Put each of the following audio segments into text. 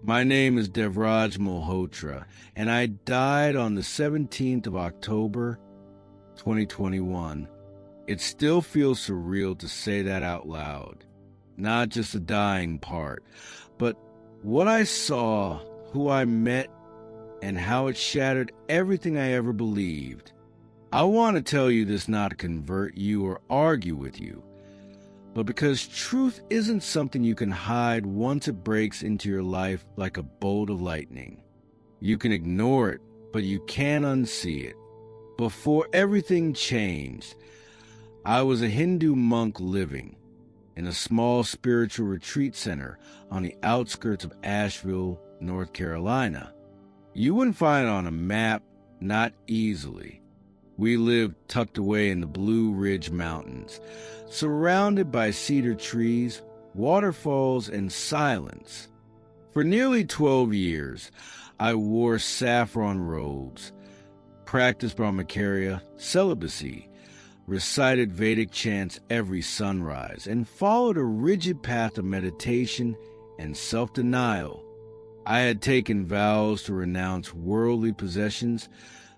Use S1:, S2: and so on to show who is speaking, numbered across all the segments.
S1: My name is Devraj Malhotra, and I died on the 17th of October, 2021. It still feels surreal to say that out loud. Not just the dying part, but what I saw, who I met, and how it shattered everything I ever believed. I want to tell you this not to convert you or argue with you, but because truth isn't something you can hide once it breaks into your life like a bolt of lightning. You can ignore it, but you can't unsee it. Before everything changed, I was a Hindu monk living in a small spiritual retreat center on the outskirts of Asheville, North Carolina. You wouldn't find it on a map, not easily. We lived tucked away in the Blue Ridge Mountains, surrounded by cedar trees, waterfalls, and silence. For nearly 12 years, I wore saffron robes, practiced brahmacharya, celibacy, recited Vedic chants every sunrise, and followed a rigid path of meditation and self-denial. I had taken vows to renounce worldly possessions,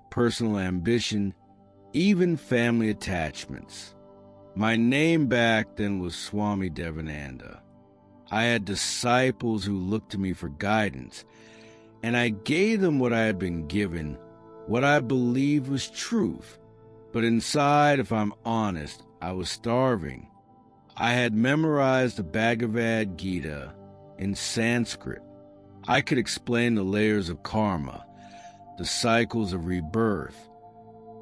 S1: personal ambition, even family attachments. My name back then was Swami Devananda. I had disciples who looked to me for guidance, and I gave them what I had been given, what I believed was truth. But inside, if I'm honest, I was starving. I had memorized the Bhagavad Gita in Sanskrit. I could explain the layers of karma, the cycles of rebirth,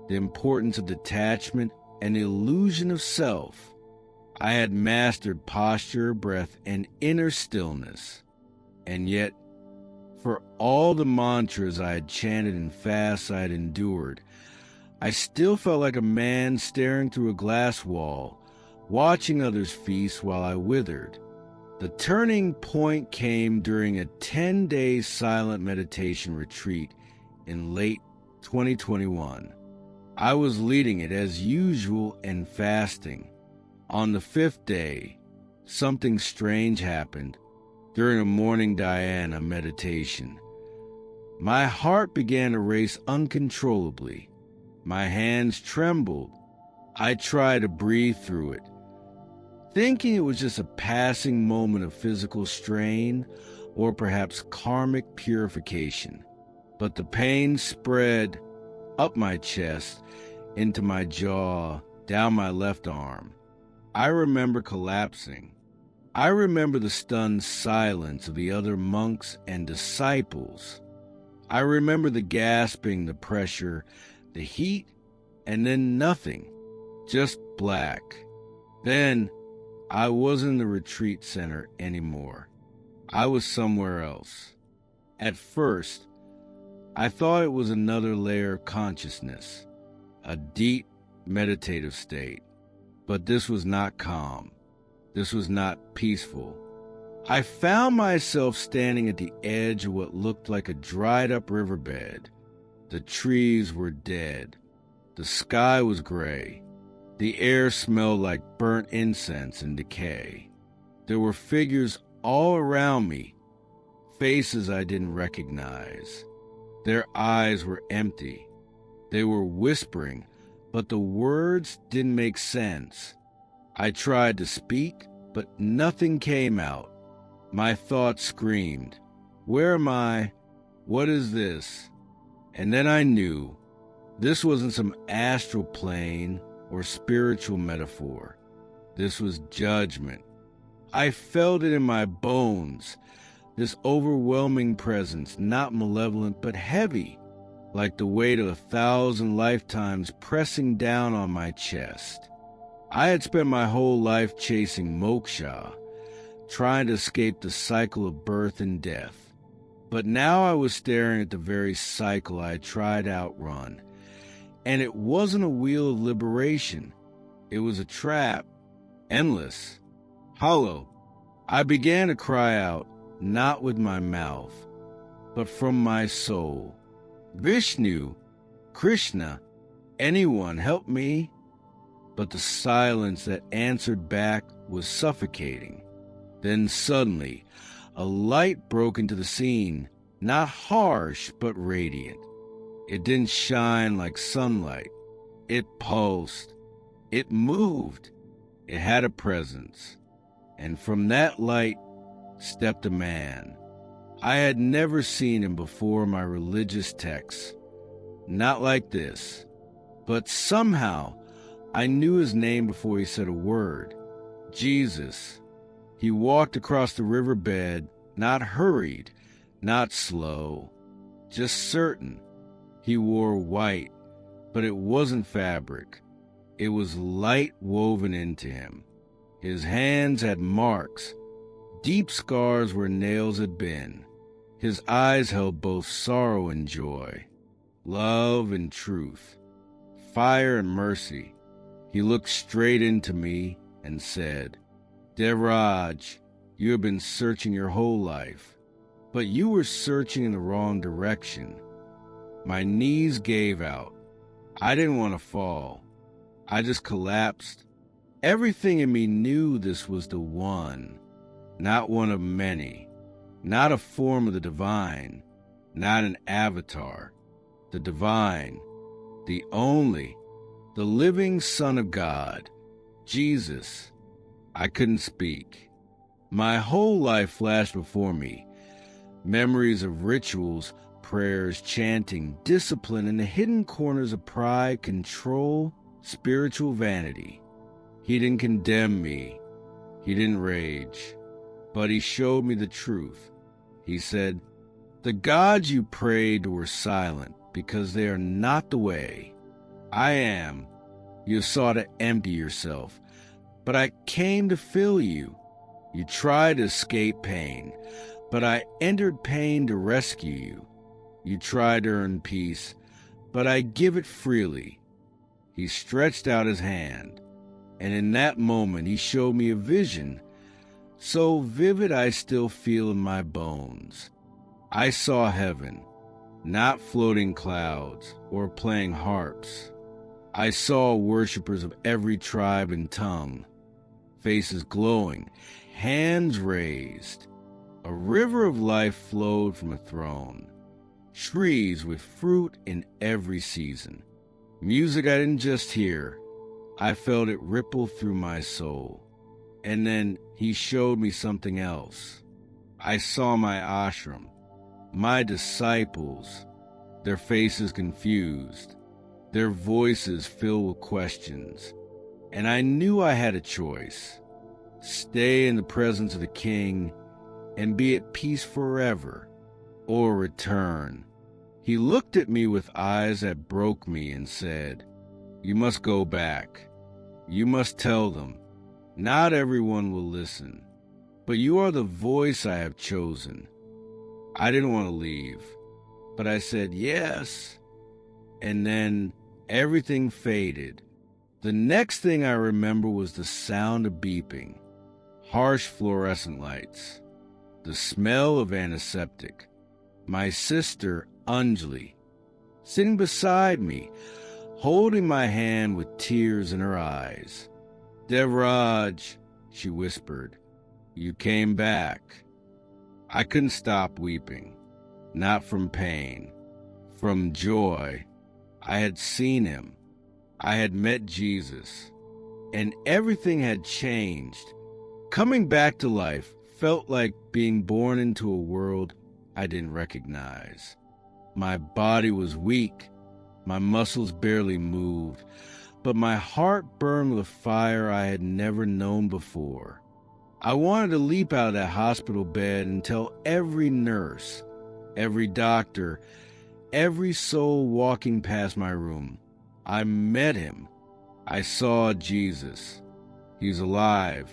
S1: the importance of detachment, and the illusion of self. I had mastered posture, breath, and inner stillness. And yet, for all the mantras I had chanted and fasts I had endured, I still felt like a man staring through a glass wall, watching others feast while I withered. The turning point came during a 10-day silent meditation retreat in late 2021. I was leading it as usual and fasting. On the 5th day, something strange happened during a morning dhyana meditation. My heart began to race uncontrollably. My hands trembled. I tried to breathe through it, thinking it was just a passing moment of physical strain or perhaps karmic purification. But the pain spread up my chest, into my jaw, down my left arm. I remember collapsing. I remember the stunned silence of the other monks and disciples. I remember the gasping, the pressure, the heat, and then nothing, just black. Then I wasn't in the retreat center anymore. I was somewhere else. At first, I thought it was another layer of consciousness, a deep meditative state. But this was not calm. This was not peaceful. I found myself standing at the edge of what looked like a dried-up riverbed. The trees were dead. The sky was gray. The air smelled like burnt incense and decay. There were figures all around me, faces I didn't recognize. Their eyes were empty. They were whispering, but the words didn't make sense. I tried to speak, but nothing came out. My thoughts screamed, "Where am I? What is this?" And then I knew this wasn't some astral plane or spiritual metaphor. This was judgment. I felt it in my bones, this overwhelming presence, not malevolent but heavy, like the weight of 1,000 lifetimes pressing down on my chest. I had spent my whole life chasing moksha, trying to escape the cycle of birth and death. But now I was staring at the very cycle I had tried to outrun. And it wasn't a wheel of liberation. It was a trap, endless, hollow. I began to cry out, not with my mouth, but from my soul. "Vishnu, Krishna, anyone, help me." But the silence that answered back was suffocating. Then suddenly, A light broke into the scene, not harsh, but radiant. It didn't shine like sunlight. It pulsed. It moved. It had a presence. And from that light stepped a man. I had never seen him before in my religious texts. Not like this. But somehow, I knew his name before he said a word. Jesus. He walked across the riverbed, not hurried, not slow, just certain. He wore white, but it wasn't fabric. It was light woven into him. His hands had marks, deep scars where nails had been. His eyes held both sorrow and joy, love and truth, fire and mercy. He looked straight into me and said, "Devraj, you have been searching your whole life, but you were searching in the wrong direction." My knees gave out. I didn't want to fall. I just collapsed. Everything in me knew this was the one, not one of many, not a form of the divine, not an avatar. The divine, the only, the living Son of God, Jesus. I couldn't speak. My whole life flashed before me. Memories of rituals, prayers, chanting, discipline in the hidden corners of pride, control, spiritual vanity. He didn't condemn me. He didn't rage. But he showed me the truth. He said, "The gods you prayed were silent because they are not the way. I am. You sought to empty yourself, but I came to fill you. You tried to escape pain, but I entered pain to rescue you. You tried to earn peace, but I give it freely." He stretched out his hand, and in that moment he showed me a vision, so vivid I still feel in my bones. I saw heaven, not floating clouds or playing harps. I saw worshipers of every tribe and tongue, faces glowing, hands raised. A river of life flowed from a throne, trees with fruit in every season. Music I didn't just hear, I felt it ripple through my soul. And then he showed me something else. I saw my ashram, my disciples, their faces confused, their voices filled with questions. And I knew I had a choice: stay in the presence of the King and be at peace forever, or return. He looked at me with eyes that broke me and said, "You must go back. You must tell them. Not everyone will listen, but you are the voice I have chosen." I didn't want to leave, but I said yes. And then everything faded. The next thing I remember was the sound of beeping, harsh fluorescent lights, the smell of antiseptic, my sister Anjali sitting beside me, holding my hand with tears in her eyes. "Devraj," she whispered, "you came back." I couldn't stop weeping, not from pain, from joy. I had seen him. I had met Jesus, and everything had changed. Coming back to life felt like being born into a world I didn't recognize. My body was weak, my muscles barely moved, but my heart burned with a fire I had never known before. I wanted to leap out of that hospital bed and tell every nurse, every doctor, every soul walking past my room, I met him. I saw Jesus. He's alive.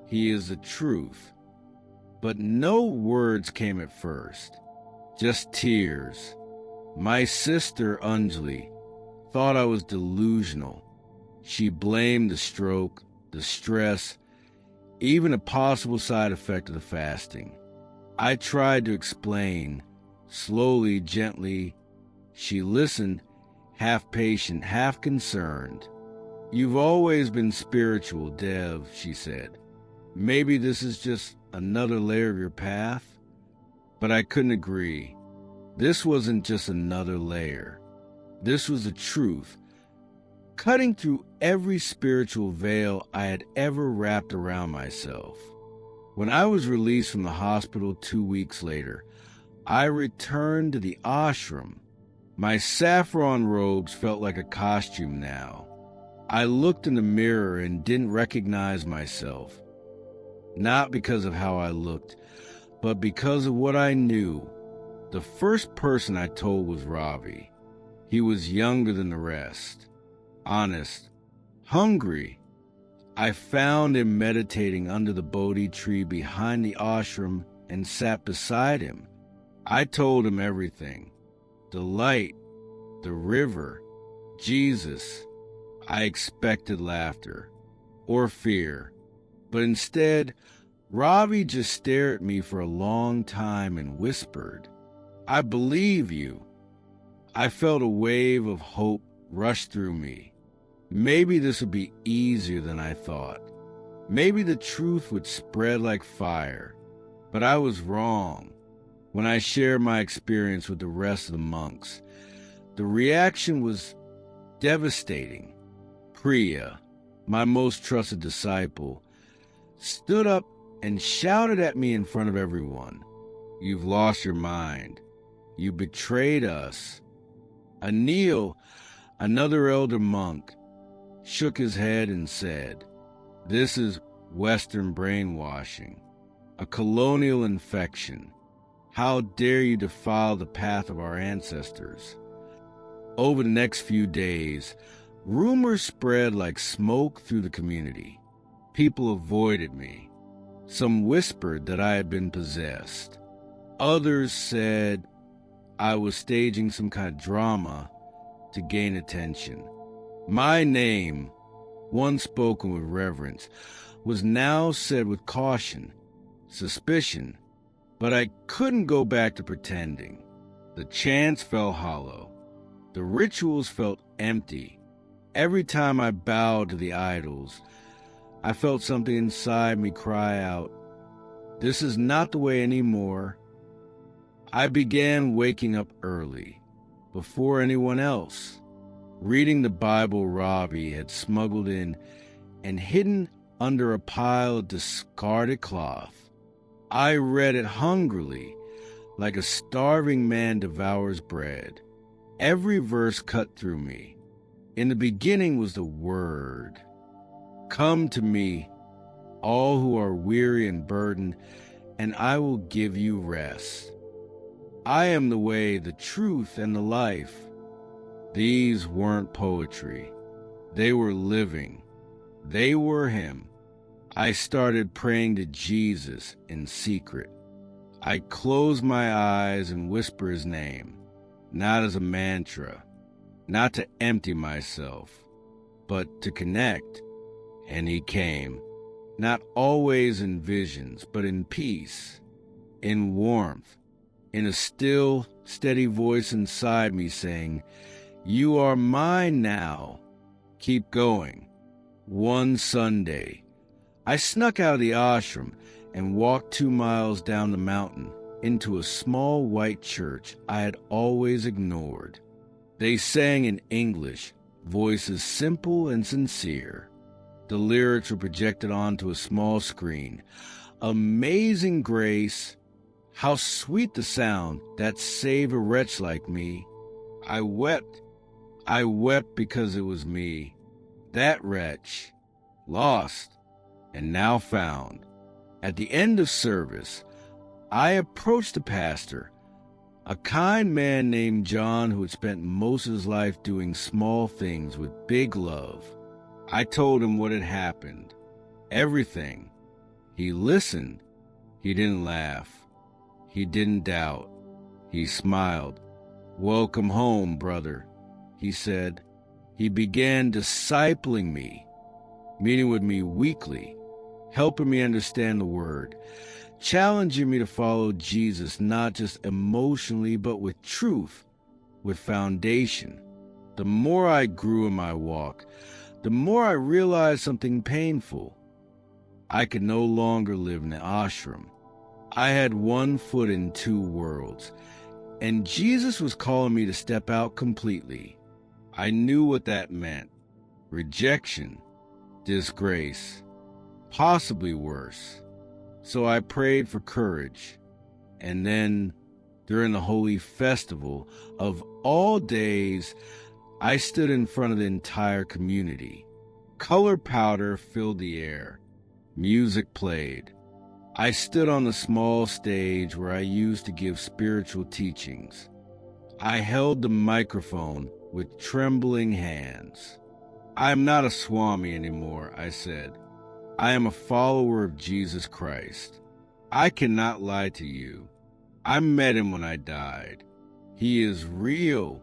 S1: He is the truth. But no words came at first, just tears. My sister Anjali thought I was delusional. She blamed the stroke, the stress, even a possible side effect of the fasting. I tried to explain, slowly, gently. She listened, half patient, half concerned. "You've always been spiritual, Dev," she said. "Maybe this is just another layer of your path. But I couldn't agree. This wasn't just another layer. This was the truth, cutting through every spiritual veil I had ever wrapped around myself. When I was released from the hospital 2 weeks later, I returned to the ashram. My saffron robes felt like a costume now. I looked in the mirror and didn't recognize myself. Not because of how I looked, but because of what I knew. The first person I told was Ravi. He was younger than the rest, honest, hungry. I found him meditating under the Bodhi tree behind the ashram and sat beside him. I told him everything. The light, the river, Jesus. I expected laughter or fear, but instead, Ravi just stared at me for a long time and whispered, "I believe you." I felt a wave of hope rush through me. Maybe this would be easier than I thought. Maybe the truth would spread like fire. But I was wrong. When I shared my experience with the rest of the monks, the reaction was devastating. Priya, my most trusted disciple, stood up and shouted at me in front of everyone, "You've lost your mind. You betrayed us." Anil, another elder monk, shook his head and said, "This is Western brainwashing, a colonial infection. How dare you defile the path of our ancestors?" Over the next few days, rumors spread like smoke through the community. People avoided me. Some whispered that I had been possessed. Others said I was staging some kind of drama to gain attention. My name, once spoken with reverence, was now said with caution, suspicion, but I couldn't go back to pretending. The chants fell hollow. The rituals felt empty. Every time I bowed to the idols, I felt something inside me cry out, "This is not the way anymore." I began waking up early, before anyone else, reading the Bible Ravi had smuggled in and hidden under a pile of discarded cloth. I read it hungrily, like a starving man devours bread. Every verse cut through me. In the beginning was the word. "Come to me, all who are weary and burdened, and I will give you rest. I am the way, the truth, and the life." These weren't poetry. They were living. They were him. I started praying to Jesus in secret. I closed my eyes and whispered his name, not as a mantra, not to empty myself, but to connect. And he came, not always in visions, but in peace, in warmth, in a still, steady voice inside me saying, "You are mine now. Keep going." One Sunday, I snuck out of the ashram and walked 2 miles down the mountain into a small white church I had always ignored. They sang in English, voices simple and sincere. The lyrics were projected onto a small screen. "Amazing grace, how sweet the sound that saved a wretch like me." I wept. I wept because it was me, that wretch, lost and now found. At the end of service, I approached the pastor, a kind man named John who had spent most of his life doing small things with big love. I told him what had happened, everything. He listened. He didn't laugh. He didn't doubt. He smiled. "Welcome home, brother," he said. He began discipling me, meeting with me weekly, helping me understand the word, challenging me to follow Jesus not just emotionally but with truth, with foundation. The more I grew in my walk, the more I realized something painful. I could no longer live in the ashram. I had one foot in two worlds, and Jesus was calling me to step out completely. I knew what that meant. Rejection, disgrace, possibly worse. So I prayed for courage. And then, during the holy festival of all days, I stood in front of the entire community. Color powder filled the air. Music played. I stood on the small stage where I used to give spiritual teachings. I held the microphone with trembling hands. I am not a Swami anymore, I said. I am a follower of Jesus Christ. I cannot lie to you. I met him when I died. He is real.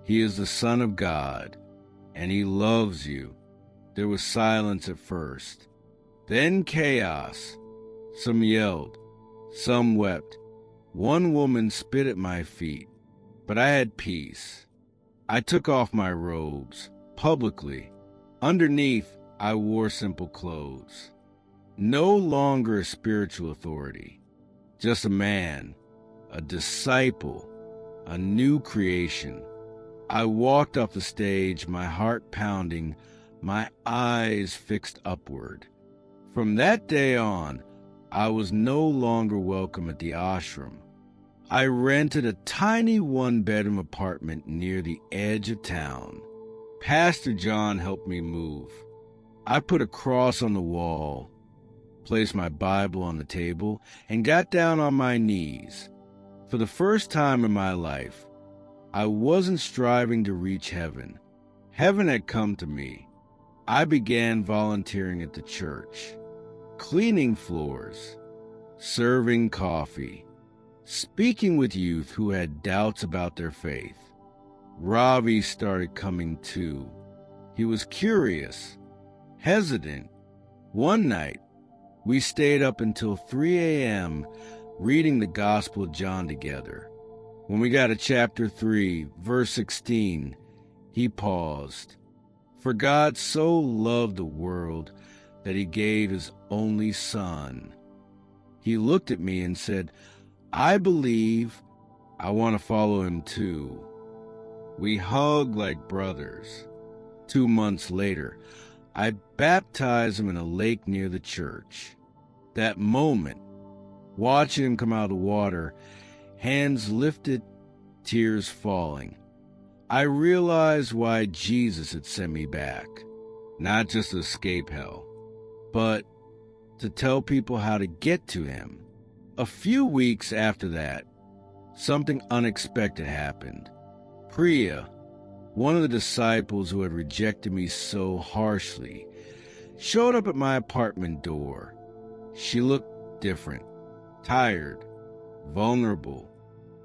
S1: He is the Son of God, and he loves you. There was silence at first. Then chaos. Some yelled. Some wept. One woman spit at my feet, but I had peace. I took off my robes, publicly. Underneath, I wore simple clothes. No longer a spiritual authority, just a man, a disciple, a new creation. I walked off the stage, my heart pounding, my eyes fixed upward. From that day on, I was no longer welcome at the ashram. I rented a tiny one-bedroom apartment near the edge of town. Pastor John helped me move. I put a cross on the wall, placed my Bible on the table, and got down on my knees. For the first time in my life, I wasn't striving to reach heaven. Heaven had come to me. I began volunteering at the church, cleaning floors, serving coffee, speaking with youth who had doubts about their faith. Ravi started coming too. He was curious, hesitant. One night, we stayed up until 3 a.m. reading the Gospel of John together. When we got to chapter 3, verse 16, he paused. For God so loved the world that he gave his only Son. He looked at me and said, I believe. I want to follow him too. We hugged like brothers. 2 months later, I baptized him in a lake near the church. That moment, watching him come out of the water, hands lifted, tears falling, I realized why Jesus had sent me back. Not just to escape hell, but to tell people how to get to him. A few weeks after that, something unexpected happened. Priya, one of the disciples who had rejected me so harshly, showed up at my apartment door. She looked different, tired, vulnerable.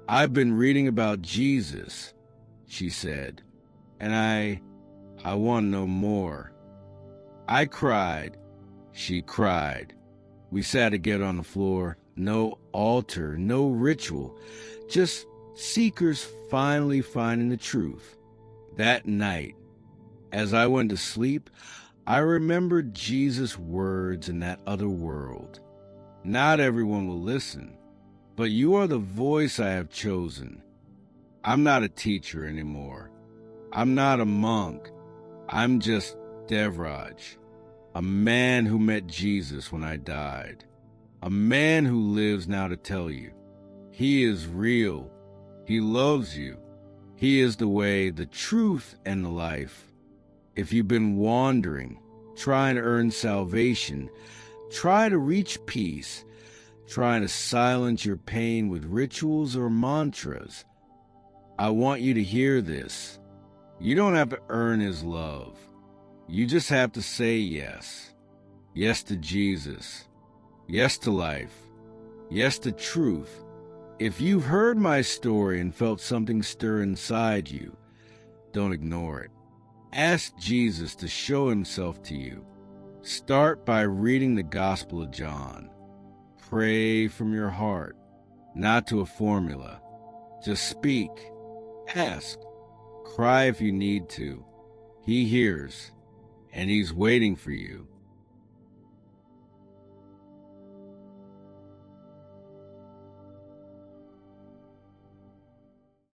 S1: I've been reading about Jesus, she said, and I want to know more. I cried. She cried. We sat together on the floor. No altar, no ritual, just seekers finally finding the truth. That night, as I went to sleep, I remembered Jesus' words in that other world. Not everyone will listen, but you are the voice I have chosen. I'm not a teacher anymore. I'm not a monk. I'm just Devraj, a man who met Jesus when I died, a man who lives now to tell you. He is real. He loves you. He is the way, the truth, and the life. If you've been wandering, trying to earn salvation, try to reach peace, trying to silence your pain with rituals or mantras, I want you to hear this. You don't have to earn his love. You just have to say yes. Yes to Jesus. Yes to life. Yes to truth. If you've heard my story and felt something stir inside you, don't ignore it. Ask Jesus to show himself to you. Start by reading the Gospel of John. Pray from your heart, not to a formula. Just speak. Ask. Cry if you need to. He hears, and he's waiting for you.